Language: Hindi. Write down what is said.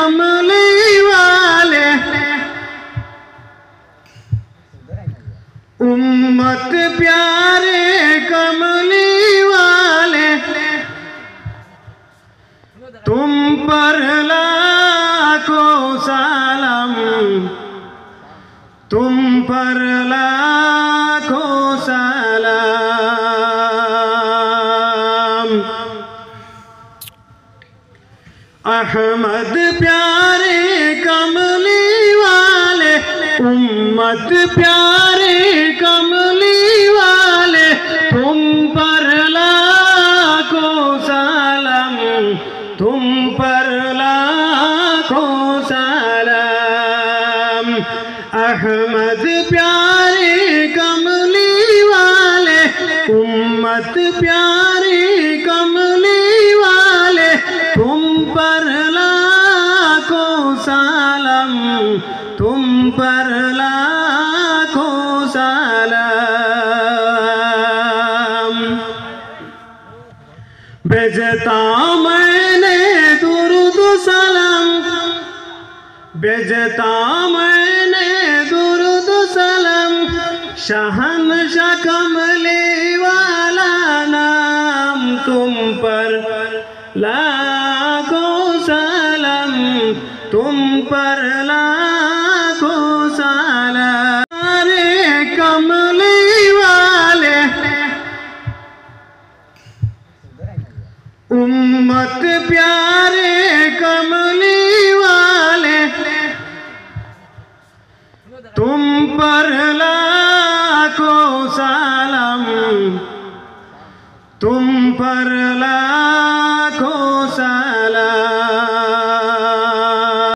कमली वाले, उम्मत प्यारे कमली वाले, तुम पर लाखों सलाम, तुम पर लाखों सलाम। अहमद प्यारे कमली वाले, उम्मत प्यारे कमली वाले, तुम पर लाखों सलाम, तुम पर लाखों सलाम। अहमद प्यारे कमली वाले, उम्मत प्यारे कमली वाले, तुम पर लाखों सलाम, तुम पर लाखों सलाम। भेजता मैंने दुरूद सलाम, भेजता मैंने दुरूद सलाम, शहंशाह कमली वाला नाम, तुम पर लाखों सलाम, तुम पर लाखों सलाम। अरे कमली वाले, उम्मत प्यारे कमली वाले, तुम पर लाखों सलाम, तुम पर